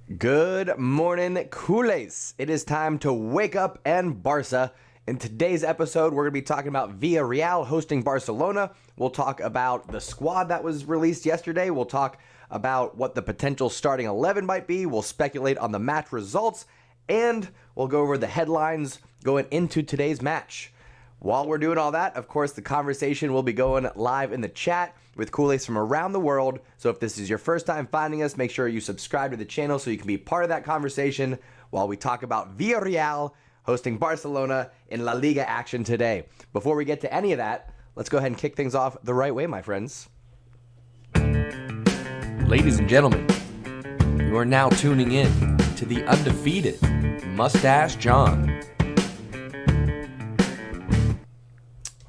Good morning, Culers. It is time to wake up and Barca. In today's episode, we're going to be talking about Villarreal hosting Barcelona. We'll talk about the squad that was released yesterday. We'll talk about what the potential starting 11 might be. We'll speculate on the match results, and we'll go over the headlines going into today's match. While we're doing all that, of course, the conversation will be going live in the chat with Culers from around the world. So if this is your first time finding us, make sure you subscribe to the channel so you can be part of that conversation while we talk about Villarreal hosting Barcelona in La Liga action today. Before we get to any of that, let's go ahead and kick things off the right way, my friends. Ladies and gentlemen, you are now tuning in to the undefeated Mustache John.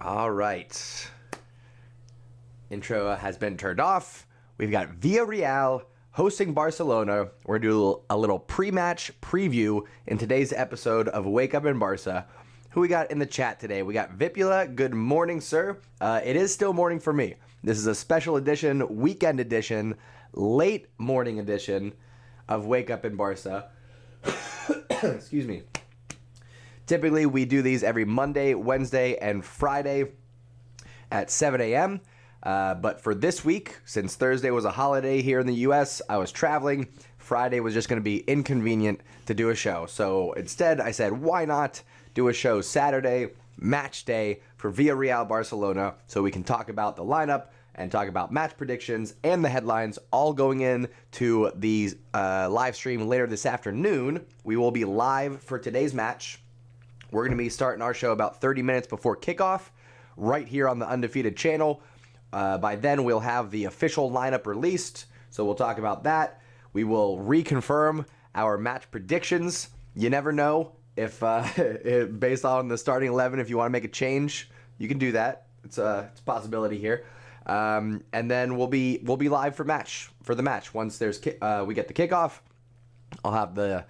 All right. Intro has been turned off. We've got Villarreal hosting Barcelona. We're going to do a little pre-match preview in today's episode of Wake Up in Barca. Who we got in the chat today? We got Vipula. Good morning, sir. It is still morning for me. This is a special edition, weekend edition, late morning edition of Wake Up in Barca. Excuse me. Typically, we do these every Monday, Wednesday, and Friday at 7 a.m., but for this week, since Thursday was a holiday here in the U.S., I was traveling. Friday was just going to be inconvenient to do a show. So instead, I said, why not do a show Saturday, match day for Villarreal Barcelona, so we can talk about the lineup and talk about match predictions and the headlines all going in to the live stream later this afternoon. We will be live for today's match. We're going to be starting our show about 30 minutes before kickoff right here on the Undefeated channel. By then, we'll have the official lineup released, so we'll talk about that. We will reconfirm our match predictions. You never know if, based on the starting 11, if you want to make a change, you can do that. It's a possibility here. And then we'll be live for the match. Once we get the kickoff, I'll have the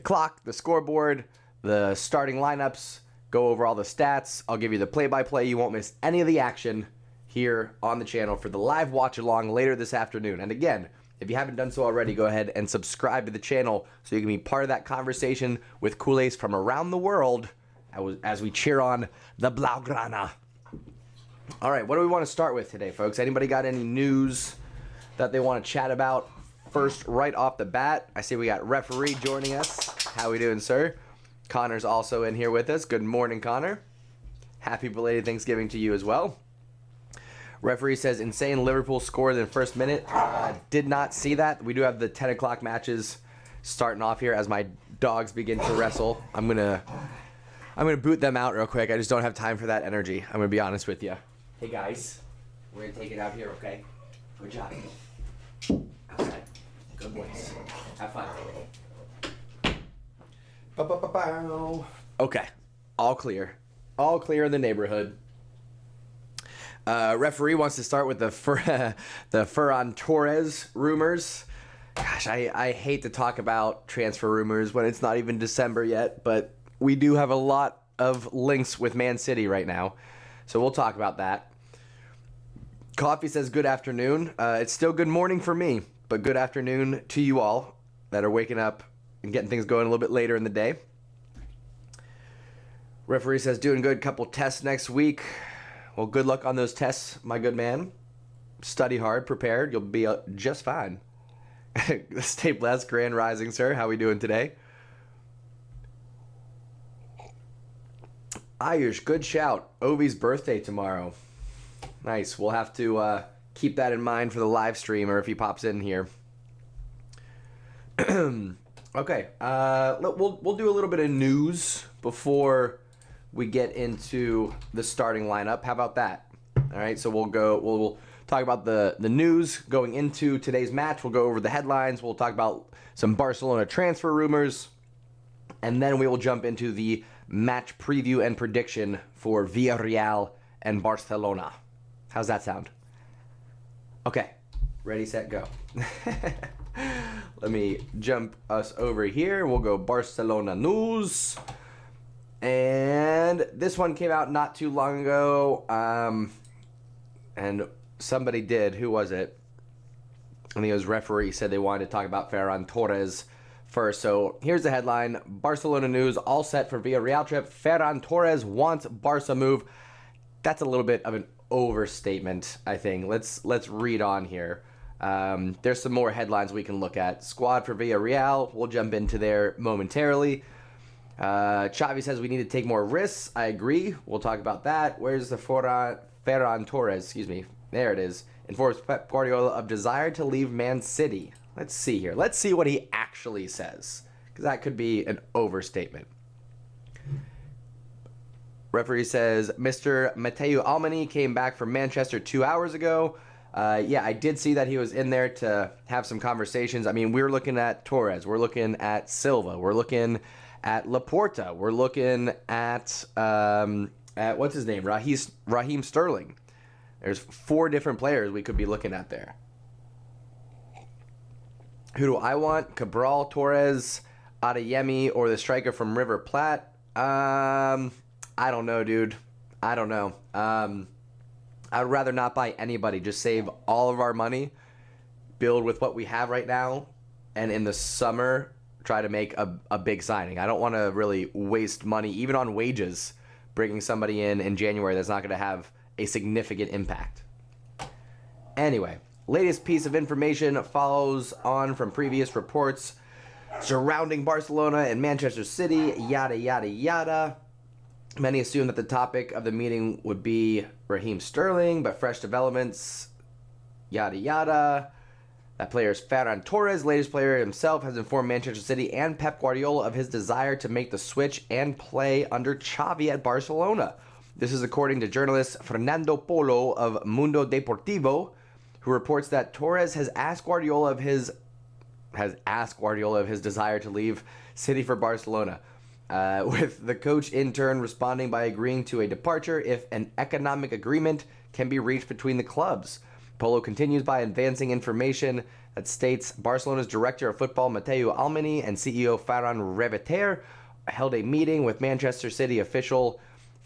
clock, the scoreboard, the starting lineups, go over all the stats. I'll give you the play-by-play. You won't miss any of the action here on the channel for the live watch-along later this afternoon. And again, if you haven't done so already, go ahead and subscribe to the channel so you can be part of that conversation with Culers from around the world as we cheer on the Blaugrana. All right, what do we want to start with today, folks? Anybody got any news that they want to chat about first right off the bat? I see we got referee joining us. How we doing, sir? Connor's also in here with us. Good morning, Connor. Happy belated Thanksgiving to you as well. Referee says insane Liverpool scored in the first minute. Did not see that. We do have the 10 o'clock matches starting off here as my dogs begin to wrestle. I'm gonna boot them out real quick. I just don't have time for that energy. I'm gonna be honest with you. Hey guys, we're gonna take it out here, okay? Good job. Outside. Good boys. Have fun. Okay, all clear. All clear in the neighborhood. Referee wants to start with the Ferran Torres rumors. Gosh, I hate to talk about transfer rumors when it's not even December yet, but we do have a lot of links with Man City right now, so we'll talk about that. Coffee says good afternoon. It's still good morning for me, but good afternoon to you all that are waking up and getting things going a little bit later in the day. Referee says doing good. Couple tests next week. Well, good luck on those tests, my good man. Study hard, prepared. You'll be just fine. Stay blessed, Grand Rising, sir. How we doing today? Ayush, good shout. Ovi's birthday tomorrow. Nice. We'll have to keep that in mind for the live stream or if he pops in here. Okay, we'll do a little bit of news before we get into the starting lineup. How about that? All right, so we'll talk about the news going into today's match. We'll go over the headlines. We'll talk about some Barcelona transfer rumors, and then we will jump into the match preview and prediction for Villarreal and Barcelona. How's that sound? Okay, ready, set, go. Let me jump us over here. We'll go Barcelona news. And this one came out not too long ago. And somebody did. Who was it? I think it was referee said they wanted to talk about Ferran Torres first. So here's the headline. Barcelona news, all set for Villarreal trip. Ferran Torres wants Barca move. That's a little bit of an overstatement, I think. Let's read on here. There's some more headlines we can look at. Squad for Villarreal. We'll jump into there momentarily. Xavi says we need to take more risks. I agree. We'll talk about that. Where's the Ferran Torres? Excuse me. There it is. Informs Pep Guardiola of desire to leave Man City. Let's see here. Let's see what he actually says, because that could be an overstatement. Referee says Mr. Mateu Almani came back from Manchester 2 hours ago. Yeah, I did see that he was in there to have some conversations. I mean, we're looking at Torres. We're looking at Silva. We're looking at Laporta. We're looking at what's his name? Raheem Sterling. There's 4 different players we could be looking at there. Who do I want? Cabral, Torres, Adeyemi, or the striker from River Plate? I don't know, dude. I don't know. I'd rather not buy anybody. Just save all of our money, build with what we have right now, and in the summer, try to make a big signing. I don't want to really waste money, even on wages, bringing somebody in January that's not going to have a significant impact. Anyway, latest piece of information follows on from previous reports surrounding Barcelona and Manchester City, yada, yada, yada. Many assumed that the topic of the meeting would be Raheem Sterling, but fresh developments, yada, yada. That player is Ferran Torres. Latest player himself has informed Manchester City and Pep Guardiola of his desire to make the switch and play under Xavi at Barcelona. This is according to journalist Fernando Polo of Mundo Deportivo, who reports that Torres has asked Guardiola of his desire to leave City for Barcelona, with the coach in turn responding by agreeing to a departure if an economic agreement can be reached between the clubs. Polo continues by advancing information that states Barcelona's director of football Mateu Almani and CEO Ferran Reveter held a meeting with Manchester City official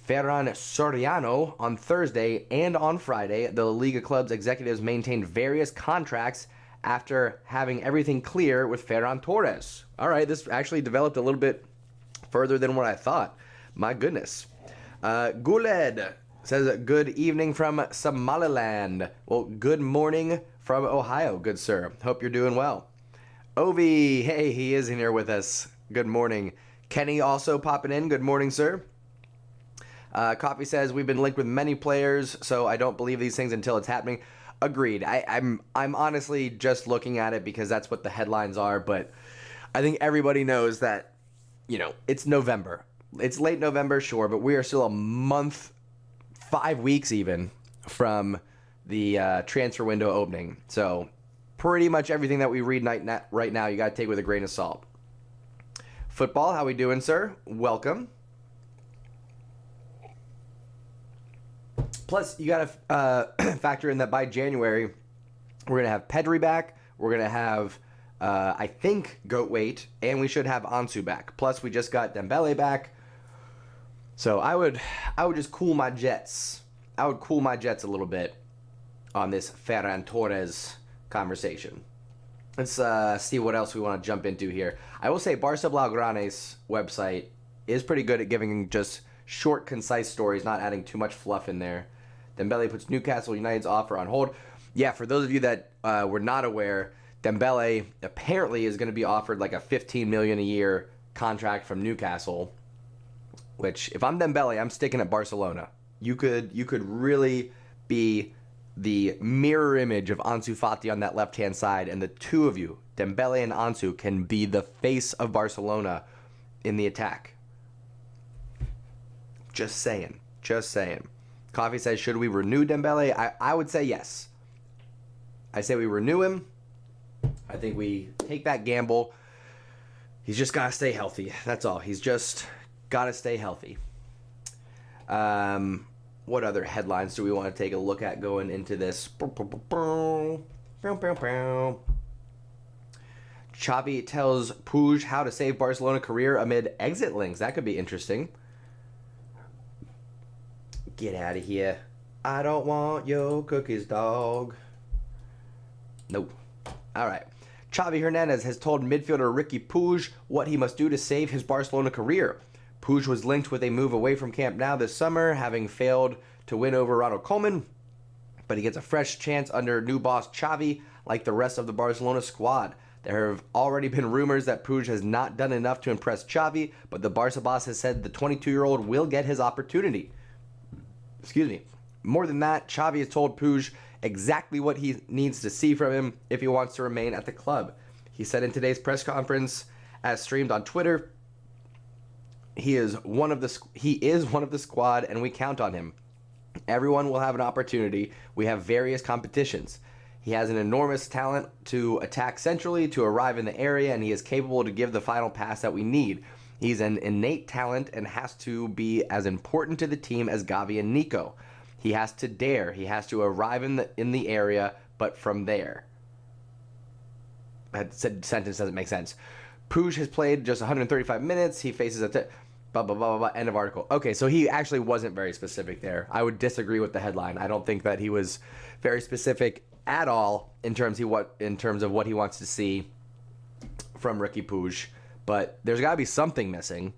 Ferran Soriano on Thursday, and on Friday, the La Liga club's executives maintained various contracts after having everything clear with Ferran Torres. All right, this actually developed a little bit further than what I thought. My goodness. Guled says, good evening from Somaliland. Well, good morning from Ohio, good sir. Hope you're doing well. Ovi, hey, he is in here with us. Good morning. Kenny also popping in. Good morning, sir. Coffee says, we've been linked with many players, so I don't believe these things until it's happening. Agreed. I'm honestly just looking at it because that's what the headlines are, but I think everybody knows that, it's November. It's late November, sure, but we are still a month, 5 weeks even, from the transfer window opening. So pretty much everything that we read right now, you got to take with a grain of salt. Football, how we doing, sir? Welcome. Plus, you got to factor in that by January, we're going to have Pedri back. We're going to have, I think, Goatwait, and we should have Ansu back. Plus, we just got Dembele back. So I would just cool my jets. I would cool my jets a little bit on this Ferran Torres conversation. Let's see what else we want to jump into here. I will say Barca Blaugrane's website is pretty good at giving just short, concise stories, not adding too much fluff in there. Dembele puts Newcastle United's offer on hold. Yeah, for those of you that were not aware, Dembele apparently is going to be offered like a $15 million a year contract from Newcastle, which if I'm Dembele, I'm sticking at Barcelona. You could really be the mirror image of Ansu Fati on that left-hand side, and the two of you, Dembele and Ansu, can be the face of Barcelona in the attack. Just saying. Coffee says, should we renew Dembele? I would say yes. I say we renew him. I think we take that gamble. He's just got to stay healthy. That's all. He's just got to stay healthy. What other headlines do we want to take a look at going into this? Xavi tells Puig how to save Barcelona career amid exit links. That could be interesting. Get out of here. I don't want your cookies, dog. Nope. All right. Xavi Hernandez has told midfielder Ricky Puig what he must do to save his Barcelona career. Puig was linked with a move away from Camp Nou this summer, having failed to win over Ronald Koeman, but he gets a fresh chance under new boss Xavi, like the rest of the Barcelona squad. There have already been rumors that Puig has not done enough to impress Xavi, but the Barca boss has said the 22-year-old will get his opportunity. Excuse me. More than that, Xavi has told Puig exactly what he needs to see from him if he wants to remain at the club. He said in today's press conference, as streamed on Twitter, he is one of the squad, and we count on him. Everyone will have an opportunity. We have various competitions. He has an enormous talent to attack centrally, to arrive in the area, and he is capable to give the final pass that we need. He's an innate talent and has to be as important to the team as Gavi and Nico. He has to dare. He has to arrive in the area, but from there. That sentence doesn't make sense. Puig has played just 135 minutes. He faces blah, blah, blah, blah, blah, end of article. Okay, so he actually wasn't very specific there. I would disagree with the headline. I don't think that he was very specific at all in terms of what he wants to see from Ricky Puig. But there's got to be something missing,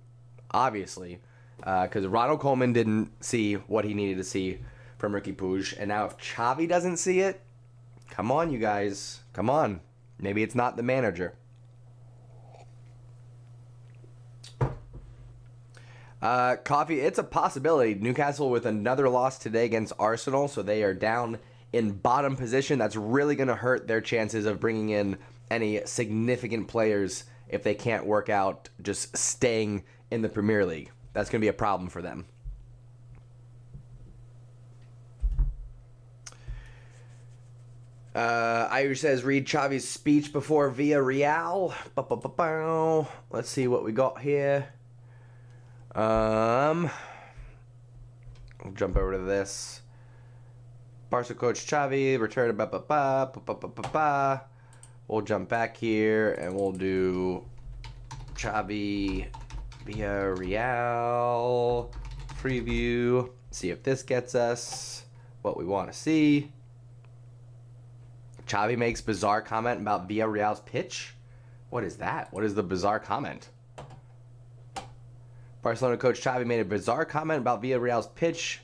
obviously, because Ronald Koeman didn't see what he needed to see from Ricky Puig. And now if Xavi doesn't see it, come on, you guys. Come on. Maybe it's not the manager. Coffee, it's a possibility. Newcastle with another loss today against Arsenal, so they are down in bottom position. That's really going to hurt their chances of bringing in any significant players if they can't work out just staying in the Premier League. That's going to be a problem for them. Irish says, read Xavi's speech before Villarreal. Let's see what we got here. We'll jump over to this. Barca coach Xavi returned. We'll jump back here and we'll do Xavi Villarreal preview. See if this gets us what we want to see. Xavi makes bizarre comment about Villarreal's pitch. What is that? What is the bizarre comment? Barcelona coach Xavi made a bizarre comment about Villarreal's pitch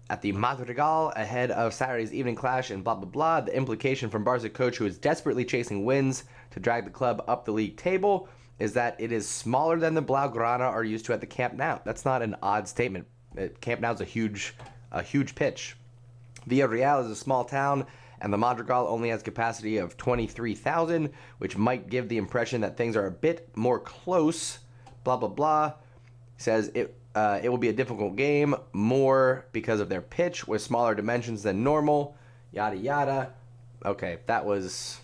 at the Madrigal ahead of Saturday's evening clash and blah, blah, blah. The implication from Barca coach, who is desperately chasing wins to drag the club up the league table, is that it is smaller than the Blaugrana are used to at the Camp Nou. That's not an odd statement. Camp Nou is a huge pitch. Villarreal is a small town, and the Madrigal only has capacity of 23,000, which might give the impression that things are a bit more close, blah, blah, blah. He says it will be a difficult game, more because of their pitch with smaller dimensions than normal, yada, yada. Okay, that was...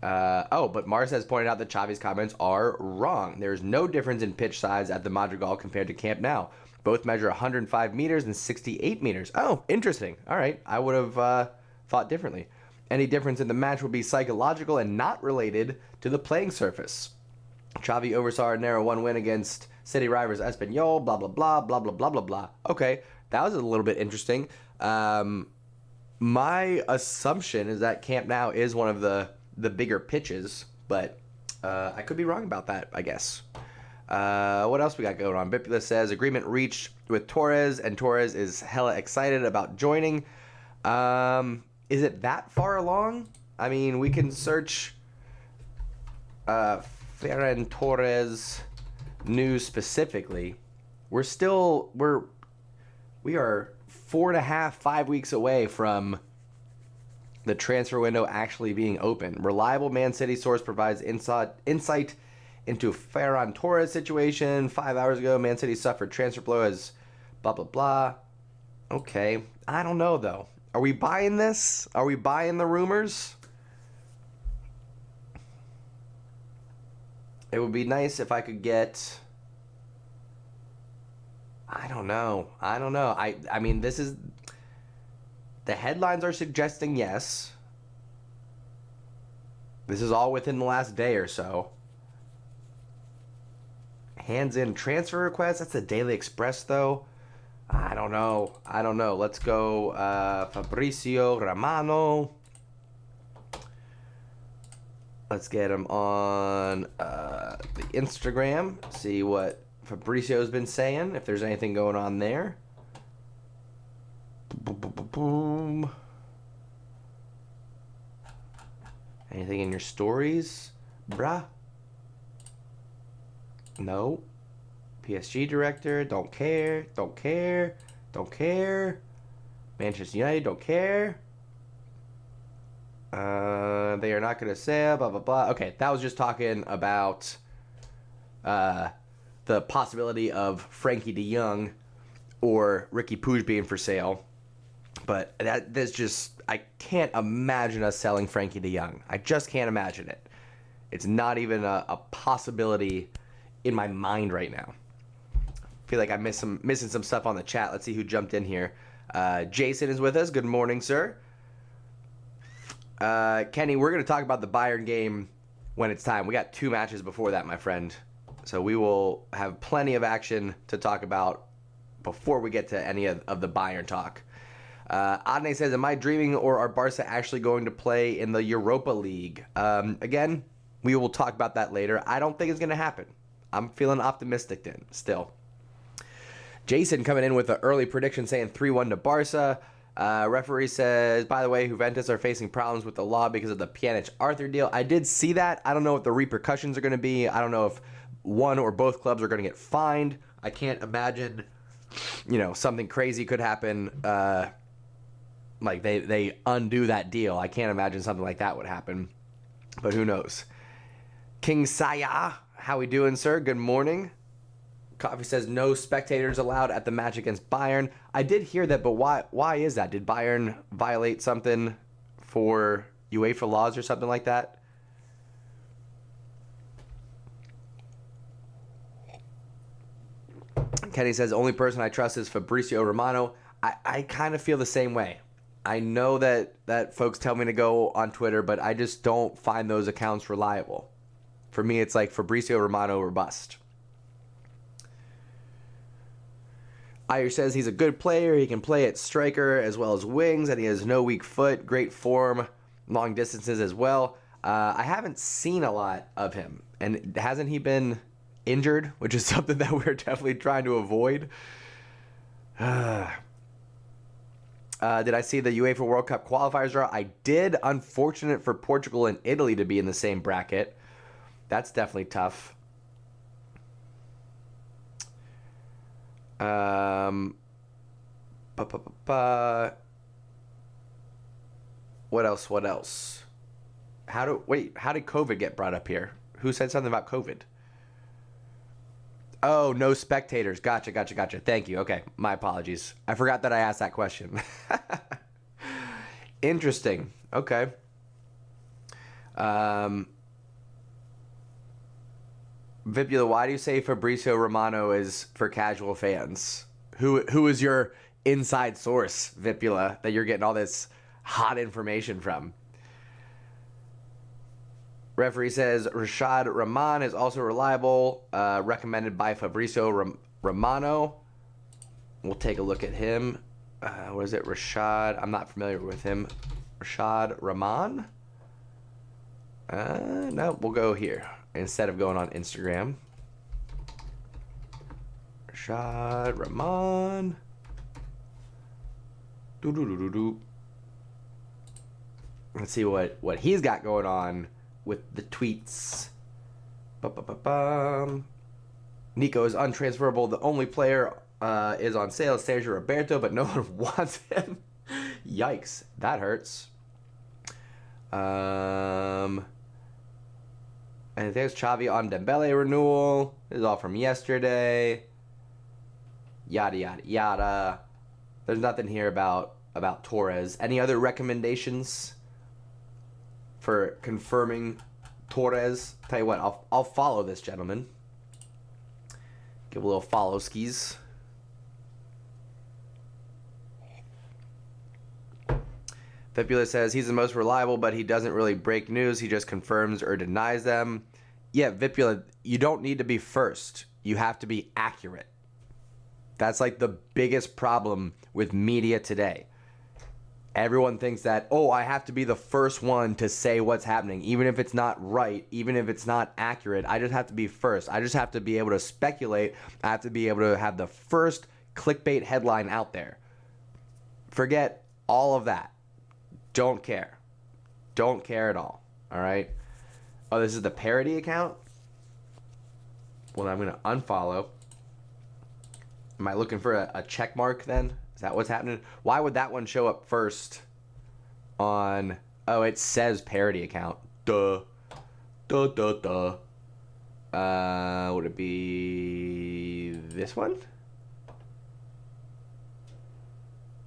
but Mars has pointed out that Xavi's comments are wrong. There's no difference in pitch size at the Madrigal compared to Camp Nou. Both measure 105 meters and 68 meters. Oh, interesting. All right, I would have thought differently. Any difference in the match would be psychological and not related to the playing surface. Xavi oversaw a narrow 1 win against city rivals Espanyol, blah, blah, blah, blah, blah, blah, blah, blah. Okay, that was a little bit interesting. My assumption is that Camp Nou is one of the bigger pitches, but I could be wrong about that, I guess. What else we got going on? Bipula says, agreement reached with Torres, and Torres is hella excited about joining. Is it that far along? I mean, we can search Ferran Torres news specifically. We are 4.5 weeks away from the transfer window actually being open. Reliable Man City source provides insight into Ferran Torres' situation. 5 hours ago, Man City suffered transfer blow as blah, blah, blah. Okay, I don't know, though. Are we buying this? Are we buying the rumors? It would be nice if I could get... I don't know. I mean, this is... The headlines are suggesting yes. This is all within the last day or so. Hands in transfer request. That's the Daily Express, though. I don't know. Let's go Fabrizio Romano. Let's get him on the Instagram. See what Fabricio's been saying. If there's anything going on there. Boom, boom, boom, boom. Anything in your stories, bruh? No. PSG director, don't care, don't care, don't care. Manchester United, don't care. They are not going to sell, blah, blah, blah. Okay, that was just talking about the possibility of Frankie de Jong or Ricky Puig being for sale. But that's just, I can't imagine us selling Frankie de Jong. I just can't imagine it. It's not even a possibility in my mind right now. I feel like I'm missing some stuff on the chat. Let's see who jumped in here. Jason is with us. Good morning, sir. Kenny, we're going to talk about the Bayern game when it's time. We got 2 matches before that, my friend. So we will have plenty of action to talk about before we get to any of the Bayern talk. Adne says, am I dreaming or are Barca actually going to play in the Europa League? Again, we will talk about that later. I don't think it's going to happen. I'm feeling optimistic then, still. Jason coming in with an early prediction saying 3-1 to Barca. Referee says, by the way, Juventus are facing problems with the law because of the Pjanic-Arthur deal. I did see that. I don't know what the repercussions are going to be. I don't know if one or both clubs are going to get fined. I can't imagine, something crazy could happen. Like they undo that deal. I can't imagine something like that would happen. But who knows? King Saya, how we doing, sir? Good morning. Coffee says no spectators allowed at the match against Bayern. I did hear that, but why is that? Did Bayern violate something for UEFA laws or something like that? Kenny says only person I trust is Fabrizio Romano. I kind of feel the same way. I know that folks tell me to go on Twitter, but I just don't find those accounts reliable. For me, it's like Fabrizio Romano or bust. Ayer says he's a good player. He can play at striker as well as wings, and he has no weak foot, great form, long distances as well. I haven't seen a lot of him, and hasn't he been injured, which is something that we're definitely trying to avoid. Did I see the UEFA World Cup qualifiers draw? I did. Unfortunate for Portugal and Italy to be in the same bracket. That's definitely tough. What else? How did COVID get brought up here? Who said something about COVID? Oh, no spectators. Gotcha. Thank you. Okay, my apologies. I forgot that I asked that question. Interesting. Okay. Vipula, why do you say Fabrizio Romano is for casual fans? Who is your inside source, Vipula, that you're getting all this hot information from? Referee says Rashad Rahman is also reliable, recommended by Fabrizio Romano. We'll take a look at him. What is it, Rashad? I'm not familiar with him. Rashad Rahman? No, we'll go here instead of going on Instagram. Rashad Rahman. Let's see what he's got going on with the tweets. Nico is untransferable. The only player is on sale, Sergio Roberto, but no one wants him. Yikes, that hurts. And there's Xavi on Dembele renewal. This is all from yesterday. Yada yada yada. There's nothing here about Torres. Any other recommendations for confirming Torres? Tell you what, I'll follow this gentleman. Give a little follow skis. Fibula says he's the most reliable, but he doesn't really break news. He just confirms or denies them. Yeah, Vipula, you don't need to be first. You have to be accurate. That's like the biggest problem with media today. Everyone thinks that, oh, I have to be the first one to say what's happening, even if it's not right, even if it's not accurate. I just have to be first. I just have to be able to speculate. I have to be able to have the first clickbait headline out there. Forget all of that. Don't care. Don't care at all. All right? Oh, this is the parody account? Well, I'm going to unfollow. Am I looking for a check mark then? Is that what's happening? Why would that one show up first on... Oh, it says parody account. Duh. Duh, duh, duh. Would it be this one?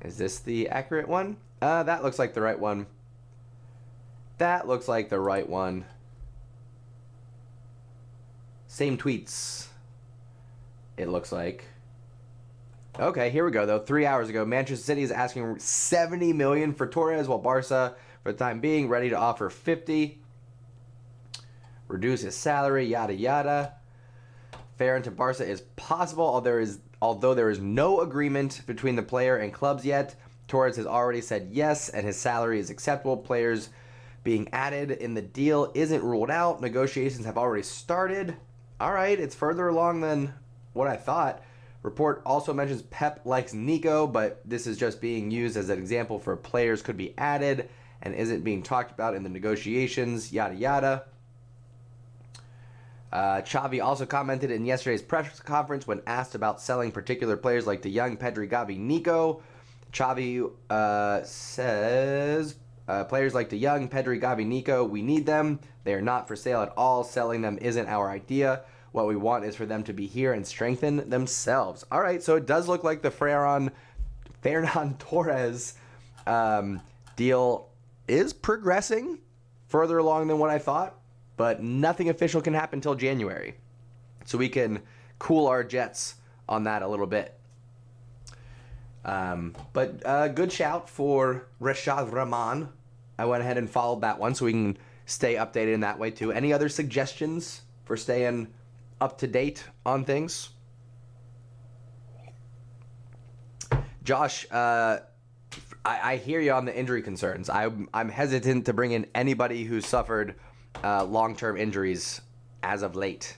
Is this the accurate one? That looks like the right one. That looks like the right one. Same tweets. It looks like. Okay, here we go, though. 3 hours ago, Manchester City is asking $70 million for Torres, while Barca, for the time being, ready to offer $50. Reduce his salary, yada, yada. Fair into Barca is possible, although there is no agreement between the player and clubs yet. Torres has already said yes, and his salary is acceptable. Players being added in the deal isn't ruled out. Negotiations have already started. All right, it's further along than what I thought. Report also mentions Pep likes Nico, but this is just being used as an example for players could be added and isn't being talked about in the negotiations, yada, yada. Xavi also commented in yesterday's press conference when asked about selling particular players like De Jong, Pedri, Gavi, Nico. Xavi says, players like De Jong, Pedri, Gavi, Nico, we need them. They are not for sale at all. Selling them isn't our idea. What we want is for them to be here and strengthen themselves. All right, so it does look like the Ferran Torres deal is progressing further along than what I thought, but nothing official can happen until January. So we can cool our jets on that a little bit. But good shout for Rashad Rahman. I went ahead and followed that one so we can stay updated in that way too. Any other suggestions for staying up to date on things? Josh, I hear you on the injury concerns. I'm hesitant to bring in anybody who's suffered long-term injuries as of late.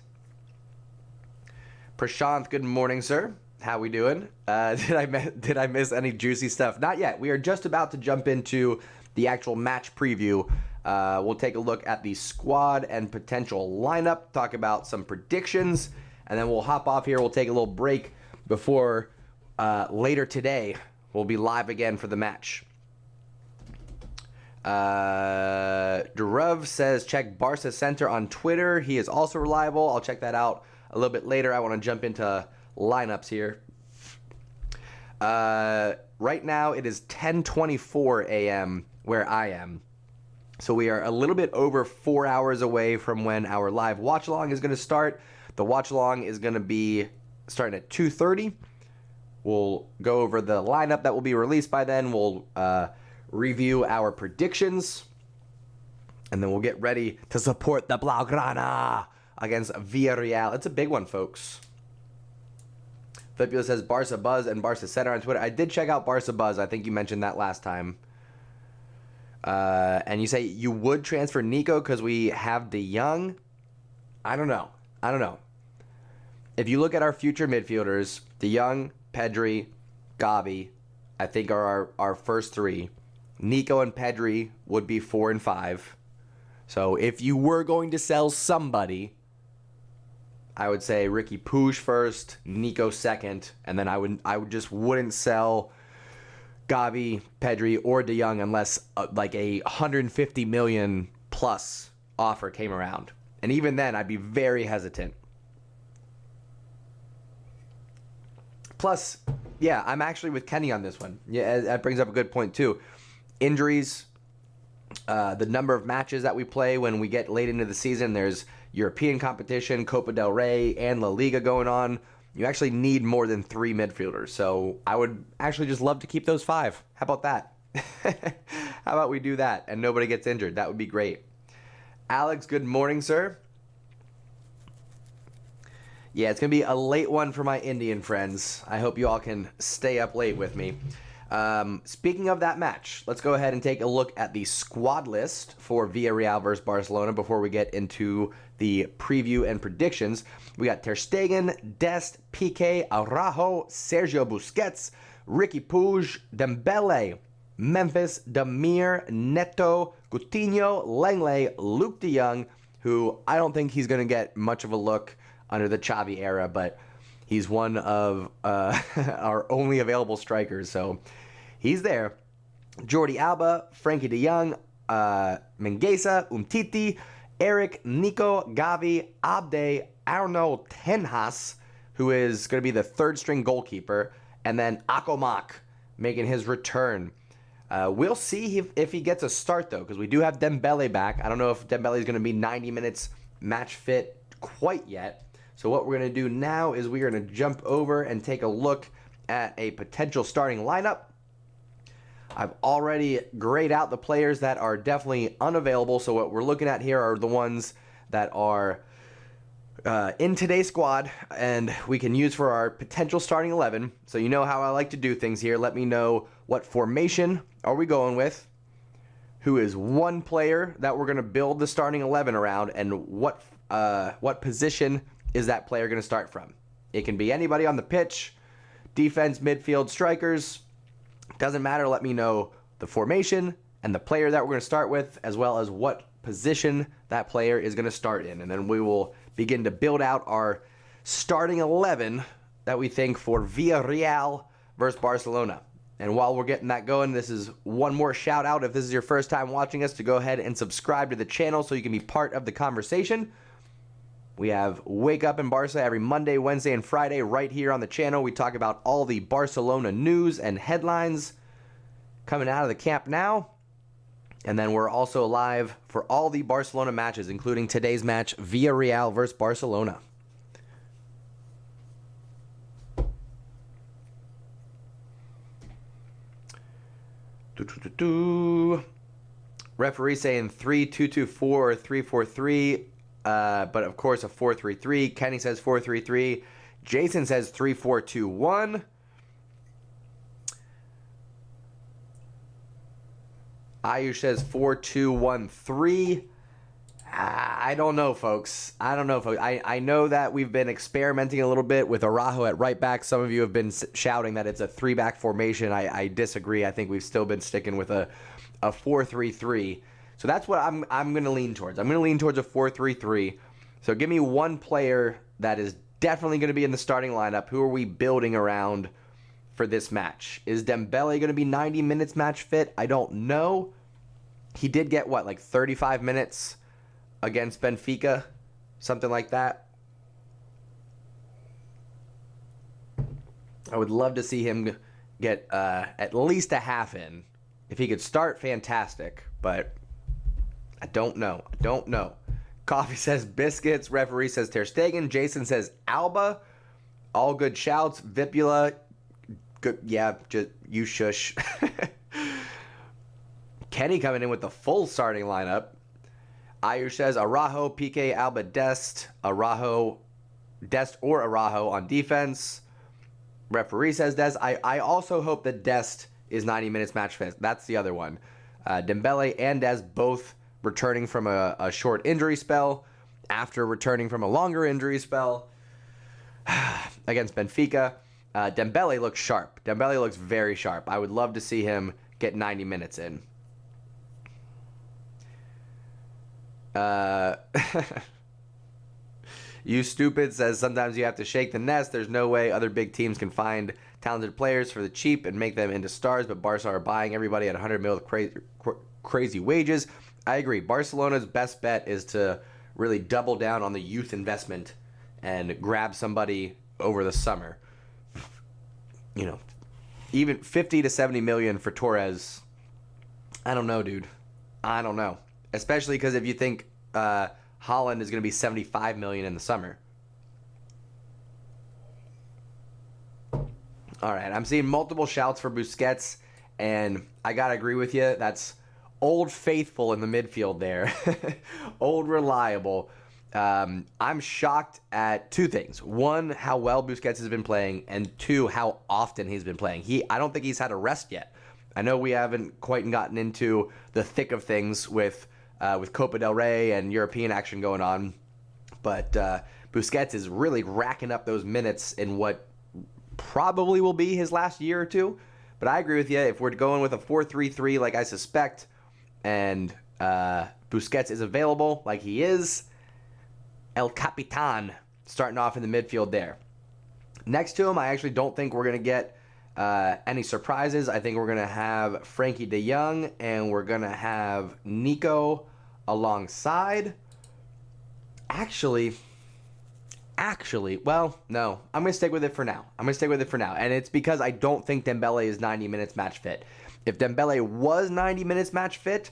Prashanth, good morning, sir. How we doing? Did I miss any juicy stuff? Not yet. We are just about to jump into the actual match preview. We'll take a look at the squad and potential lineup, talk about some predictions, and then we'll hop off here. We'll take a little break before later today we'll be live again for the match. Durov says check Barca Center on Twitter. He is also reliable. I'll check that out a little bit later. I want to jump into lineups here. Right now it is 10:24 a.m. where I am. So we are a little bit over 4 hours away from when our live watch along is going to start. The watch along is going to be starting at 2:30. We'll go over the lineup that will be released by then. We'll review our predictions, and then we'll get ready to support the Blaugrana against Villarreal. It's a big one, folks. Flippio says Barca Buzz and Barca Center on Twitter. I did check out Barca Buzz. I think you mentioned that last time. And you say you would transfer Nico because we have De Jong. I don't know. If you look at our future midfielders, De Jong, Pedri, Gavi, I think are our first three. Nico and Pedri would be 4 and 5. So if you were going to sell somebody, I would say Ricky Puig first, Nico second, and then I wouldn't sell Gavi, Pedri, or De Jong unless like a $150 million plus offer came around. And even then, I'd be very hesitant. Plus, yeah, I'm actually with Kenny on this one. Yeah, that brings up a good point too. Injuries, the number of matches that we play when we get late into the season. There's European competition, Copa del Rey, and La Liga going on. You actually need more than 3 midfielders. So I would actually just love to keep those 5. How about that? How about we do that and nobody gets injured? That would be great. Alex, good morning, sir. Yeah, it's going to be a late one for my Indian friends. I hope you all can stay up late with me. Speaking of that match, let's go ahead and take a look at the squad list for Villarreal versus Barcelona before we get into the preview and predictions. We got Ter Stegen, Dest, Piqué, Araujo, Sergio Busquets, Ricky Puig, Dembele, Memphis, Damir, Neto, Coutinho, Lenglet, Luke de Jong, who I don't think he's going to get much of a look under the Xavi era, but he's one of our only available strikers, so he's there. Jordi Alba, Frankie de Jong, Mingueza, Umtiti, Eric, Nico, Gavi, Abde, Arnaud Tenhas, who is going to be the third-string goalkeeper, and then Akomak making his return. We'll see if he gets a start, though, because we do have Dembele back. I don't know if Dembele is going to be 90 minutes match fit quite yet. So what we're going to do now is we're going to jump over and take a look at a potential starting lineup. I've already grayed out the players that are definitely unavailable. So what we're looking at here are the ones that are in today's squad and we can use for our potential starting 11. So you know how I like to do things here. Let me know what formation are we going with, who is one player that we're going to build the starting 11 around, and what position is that player going to start from. It can be anybody on the pitch, defense, midfield, strikers. Doesn't matter. Let me know the formation and the player that we're going to start with, as well as what position that player is going to start in. And then we will begin to build out our starting 11 that we think for Villarreal versus Barcelona. And while we're getting that going, this is one more shout out. If this is your first time watching us, to go ahead and subscribe to the channel so you can be part of the conversation. We have Wake Up in Barca every Monday, Wednesday, and Friday right here on the channel. We talk about all the Barcelona news and headlines coming out of the camp now. And then we're also live for all the Barcelona matches, including today's match, Villarreal versus Barcelona. Referee saying 3-2-2-4 or 3-4-3. But of course a 4-3-3. Kenny says 4-3-3. Jason says 3-4-2-1. Ayush says 4-2-1-3. I don't know, folks. I know that we've been experimenting a little bit with Araujo at right back. Some of you have been shouting that it's a 3-back formation. I disagree. I think we've still been sticking with a 4-3-3. So that's what I'm going to lean towards. I'm going to lean towards a 4-3-3. So give me one player that is definitely going to be in the starting lineup. Who are we building around for this match? Is Dembele going to be 90 minutes match fit? I don't know. He did get, what, like 35 minutes against Benfica? Something like that. I would love to see him get at least a half in. If he could start, fantastic. But I don't know. Coffee says biscuits. Referee says Ter Stegen. Jason says Alba. All good shouts. Vipula. Good. Yeah, just you shush. Kenny coming in with the full starting lineup. Ayush says Araujo, Piqué, Alba, Dest or Araujo on defense. Referee says Dest. I also hope that Dest is 90 minutes match fit. That's the other one. Dembele and Dest both returning from a short injury spell after returning from a longer injury spell against Benfica. Dembele looks sharp. Dembele looks very sharp. I would love to see him get 90 minutes in. You Stupid says sometimes you have to shake the nest. There's no way other big teams can find talented players for the cheap and make them into stars, but Barca are buying everybody at 100 mil with crazy wages. I agree. Barcelona's best bet is to really double down on the youth investment and grab somebody over the summer. You know, even 50 to 70 million for Torres. I don't know, dude. I don't know. Especially because if you think Holland is going to be 75 million in the summer. All right, I'm seeing multiple shouts for Busquets, and I got to agree with you. That's old faithful in the midfield there. Old reliable. I'm shocked at two things. One, how well Busquets has been playing, and two, how often he's been playing. I don't think he's had a rest yet. I know we haven't quite gotten into the thick of things with Copa del Rey and European action going on, but Busquets is really racking up those minutes in what probably will be his last year or two. But I agree with you. If we're going with a 4-3-3 like I suspect, and Busquets is available like he is, El Capitan starting off in the midfield there. Next to him, I actually don't think we're going to get any surprises. I think we're going to have Frankie de Jong and we're going to have Nico alongside. Actually, well, no. I'm going to stick with it for now. And it's because I don't think Dembele is 90 minutes match fit. If Dembele was 90 minutes match fit,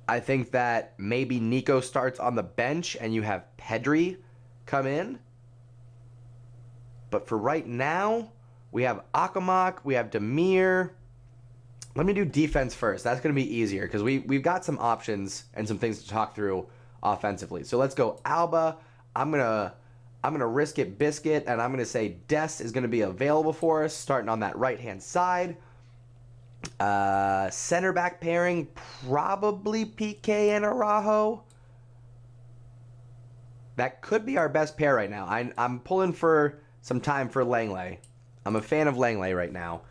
I think that maybe Nico starts on the bench and you have Pedri come in. But for right now, we have Akamak, we have Demir. Let me do defense first. That's going to be easier because we've got some options and some things to talk through offensively. So let's go Alba. I'm gonna risk it biscuit, and I'm going to say Dest is going to be available for us, starting on that right-hand side. Center back pairing, probably PK and Araujo. That could be our best pair right now. I'm pulling for some time for Langley. I'm a fan of Langley right now.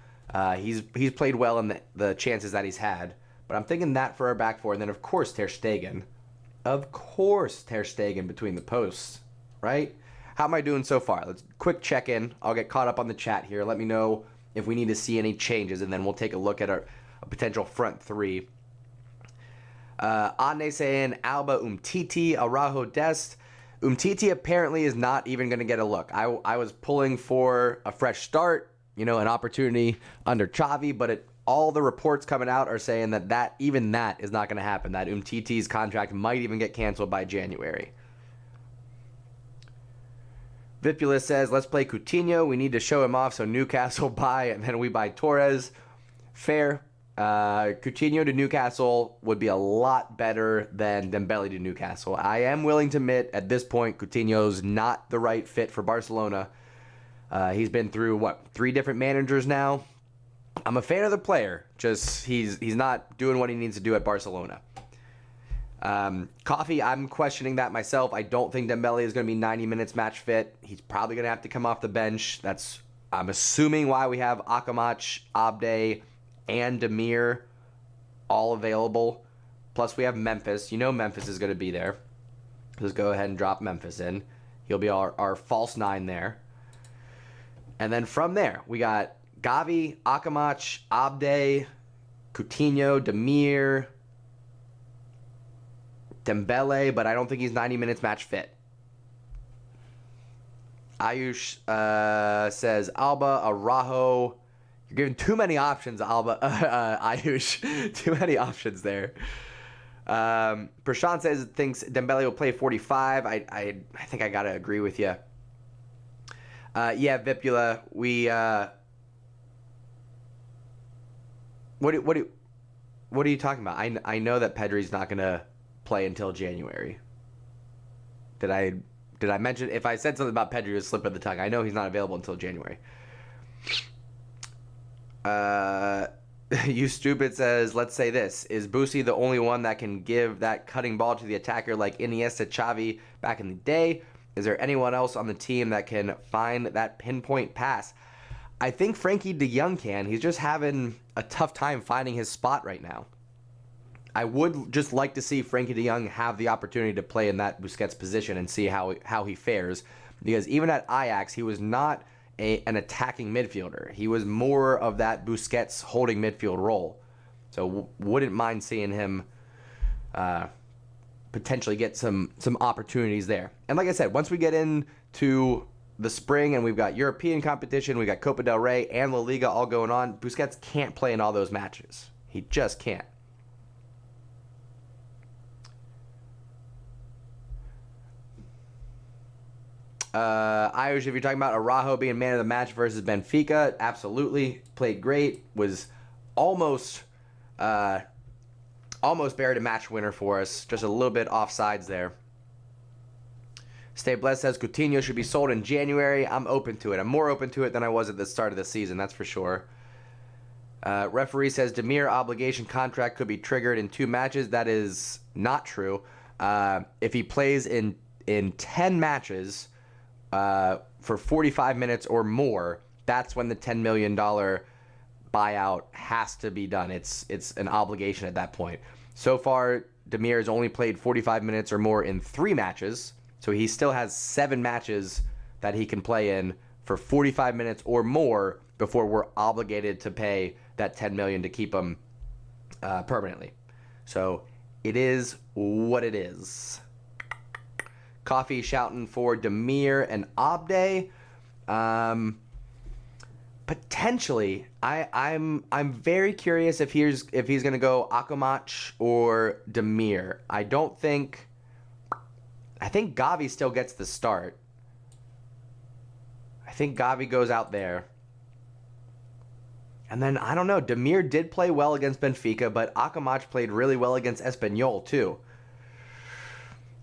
He's played well in the chances that he's had, but I'm thinking that for our back four, and then of course Ter Stegen. Of course Ter Stegen between the posts, right? How am I doing so far? Let's quick check in. I'll get caught up on the chat here. Let me know if we need to see any changes, and then we'll take a look at a potential front three. Ane saying Alba, Umtiti, Araujo, Dest. Umtiti apparently is not even going to get a look. I was pulling for a fresh start, an opportunity under Xavi, but all the reports coming out are saying that even that is not going to happen, that Umtiti's contract might even get canceled by January. Vipula says, let's play Coutinho. We need to show him off, so Newcastle buy, and then we buy Torres. Fair. Coutinho to Newcastle would be a lot better than Dembele to Newcastle. I am willing to admit, at this point, Coutinho's not the right fit for Barcelona. He's been through, 3 different managers now? I'm a fan of the player, just he's not doing what he needs to do at Barcelona. Coffee, I'm questioning that myself. I don't think Dembele is going to be 90 minutes match fit. He's probably going to have to come off the bench. I'm assuming why we have Akamach, Abde, and Demir all available. Plus we have Memphis. Memphis is going to be there. Let's go ahead and drop Memphis in. He'll be our false 9 there. And then from there, we got Gavi, Akamach, Abde, Coutinho, Demir, Dembele, but I don't think he's 90 minutes match fit. Ayush says Alba, Araujo. You're giving too many options, Alba. Ayush. Too many options there. Prashant thinks Dembele will play 45. I think I got to agree with you. Yeah, Vipula, we... What are you talking about? I know that Pedri's not going to play until January. Did I mention, if I said something about Pedri, it was a slip of the tongue. I know he's not available until January. You stupid says, let's say this. Is Boosie the only one that can give that cutting ball to the attacker like Iniesta, Xavi back in the day? Is there anyone else on the team that can find that pinpoint pass? I think Frankie de Jong can. He's just having a tough time finding his spot right now. I would just like to see Frankie de Jong have the opportunity to play in that Busquets position and see how he fares. Because even at Ajax, he was not an attacking midfielder. He was more of that Busquets holding midfield role. So wouldn't mind seeing him potentially get some opportunities there. And like I said, once we get into the spring and we've got European competition, we've got Copa del Rey and La Liga all going on, Busquets can't play in all those matches. He just can't. Irish, if you're talking about Araujo being man of the match versus Benfica, absolutely. Played great. Was almost buried a match winner for us. Just a little bit offsides there. Stay Blessed says Coutinho should be sold in January. I'm open to it. I'm more open to it than I was at the start of the season, that's for sure. Referee says Demir obligation contract could be triggered in 2 matches. That is not true. If he plays in 10 matches for 45 minutes or more, that's when the $10 million buyout has to be done. It's an obligation at that point. So far, Demir has only played 45 minutes or more in 3 matches, so he still has 7 matches that he can play in for 45 minutes or more before we're obligated to pay that $10 million to keep him permanently. So it is what it is. Coffee shouting for Demir and Abde. Potentially, I'm very curious if he's going to go Akamach or Demir. I think Gavi still gets the start. I think Gavi goes out there. And then, I don't know, Demir did play well against Benfica, but Akamach played really well against Espanyol, too.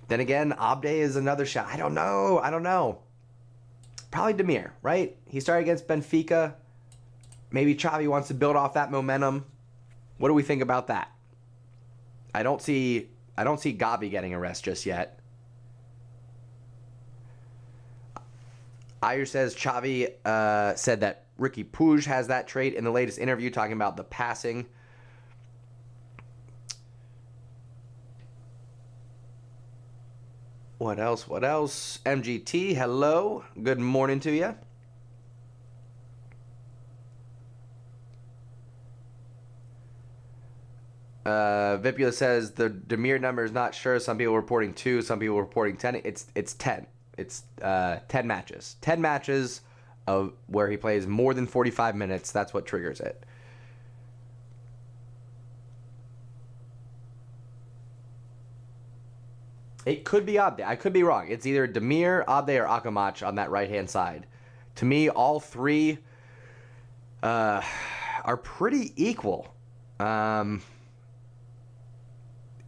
Then again, Abde is another shot. I don't know. Probably Demir, right? He started against Benfica. Maybe Xavi wants to build off that momentum. What do we think about that? I don't see Gavi getting a rest just yet. Ayer says Xavi said that Ricky Puig has that trait in the latest interview, talking about the passing. What else? MGT, hello. Good morning to you. Vipula says the Demir number is not sure. Some people reporting 2, some people reporting 10. It's 10. It's 10 matches. 10 matches of where he plays more than 45 minutes. That's what triggers it. It could be Abde. I could be wrong. It's either Demir, Abde, or Akamach on that right-hand side. To me, all 3 are pretty equal.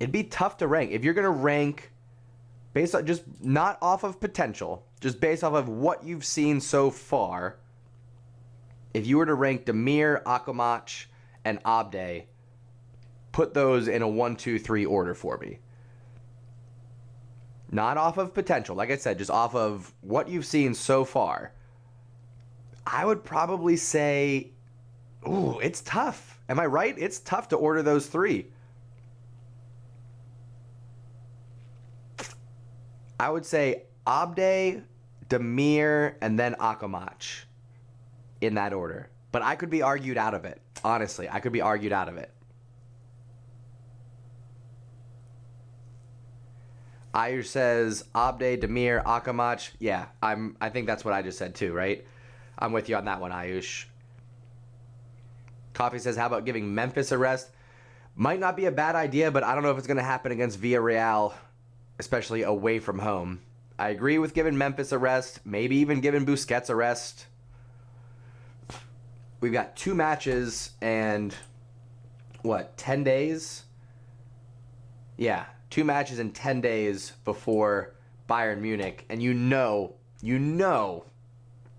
It'd be tough to rank. If you're going to rank based on just not off of potential, just based off of what you've seen so far, if you were to rank Demir, Akamach, and Abde, put those in a 1, 2, 3 order for me. Not off of potential. Like I said, just off of what you've seen so far. I would probably say, ooh, it's tough. Am I right? It's tough to order those 3. I would say Abde, Demir, and then Akamach in that order. But I could be argued out of it. Honestly, I could be argued out of it. Ayer says Abde, Demir, Akamach. Yeah, I think that's what I just said too, right? I'm with you on that one, Ayush. Coffee says, how about giving Memphis a rest? Might not be a bad idea, but I don't know if it's going to happen against Villarreal, especially away from home. I agree with giving Memphis a rest, maybe even giving Busquets a rest. We've got 2 matches and, 10 days? Yeah, 2 matches in 10 days before Bayern Munich. And you know,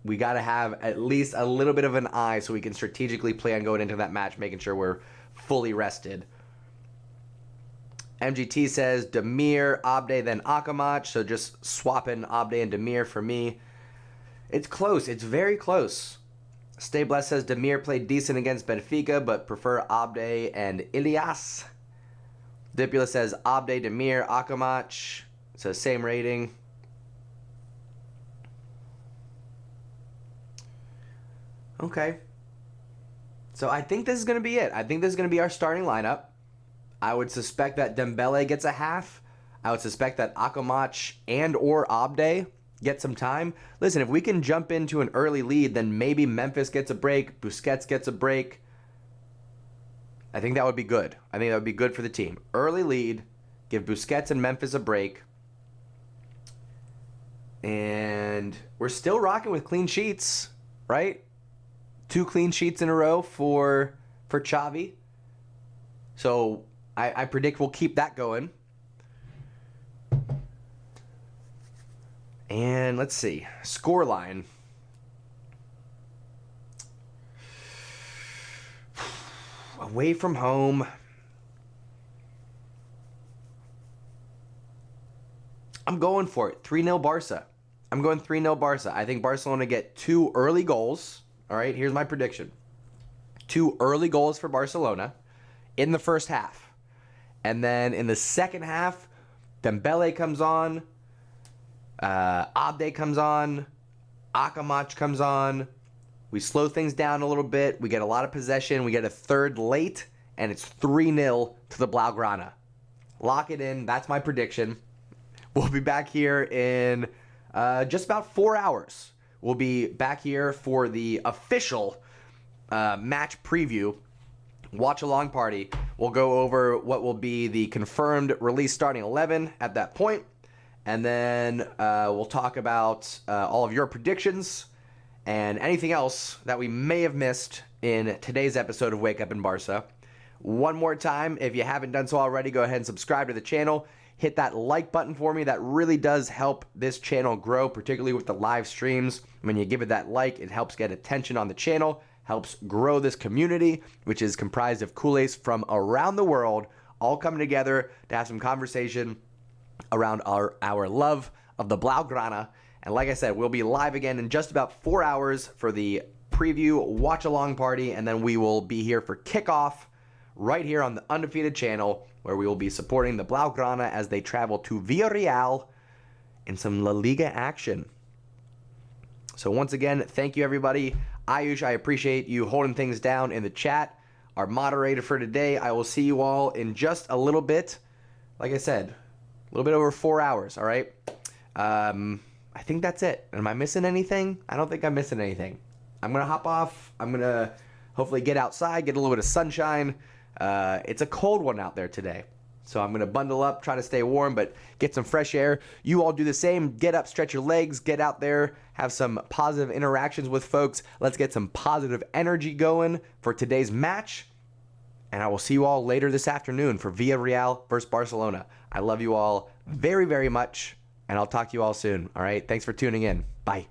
we got to have at least a little bit of an eye so we can strategically plan going into that match, making sure we're fully rested. MGT says Demir, Abde, then Akamach. So just swapping Abde and Demir for me. It's close. It's very close. Stay Blessed says Demir played decent against Benfica, but prefer Abde and Ilias. Dipula says Abde, Demir, Akamach. So same rating. Okay. So I think this is going to be it. I think this is going to be our starting lineup. I would suspect that Dembele gets a half. I would suspect that Akamach and or Abde get some time. Listen, if we can jump into an early lead, then maybe Memphis gets a break, Busquets gets a break. I think that would be good. I think that would be good for the team. Early lead, give Busquets and Memphis a break. And we're still rocking with clean sheets, right? 2 clean sheets in a row for Xavi. So I predict we'll keep that going. And let's see. Scoreline. Away from home. I'm going for it. 3-0 Barca. I'm going 3-0 Barca. I think Barcelona get 2 early goals. All right, here's my prediction. 2 early goals for Barcelona in the first half. And then in the second half, Dembele comes on, Abde comes on, Akamach comes on. We slow things down a little bit. We get a lot of possession. We get a third late, and it's 3-0 to the Blaugrana. Lock it in. That's my prediction. We'll be back here in just about 4 hours. We'll be back here for the official match preview, watch along party. We'll go over what will be the confirmed release starting 11 at that point, and then we'll talk about all of your predictions and anything else that we may have missed in today's episode of Wake Up in Barca. One more time, if you haven't done so already, go ahead and subscribe to the channel. Hit that like button for me. That really does help this channel grow, particularly with the live streams. When you give it that like, it helps get attention on the channel, helps grow this community, which is comprised of Culers from around the world, all coming together to have some conversation around our love of the Blaugrana. And like I said, we'll be live again in just about 4 hours for the preview watch-along party, and then we will be here for kickoff right here on the Undefeated channel, where we will be supporting the Blaugrana as they travel to Villarreal in some La Liga action. So once again, thank you everybody. Ayush, I appreciate you holding things down in the chat. Our moderator for today. I will see you all in just a little bit. Like I said, a little bit over 4 hours, all right? I think that's it. Am I missing anything? I don't think I'm missing anything. I'm going to hop off. I'm going to hopefully get outside, get a little bit of sunshine. It's a cold one out there today. So I'm going to bundle up, try to stay warm, but get some fresh air. You all do the same. Get up, stretch your legs, get out there, have some positive interactions with folks. Let's get some positive energy going for today's match. And I will see you all later this afternoon for Villarreal versus Barcelona. I love you all very, very much, and I'll talk to you all soon. All right? Thanks for tuning in. Bye.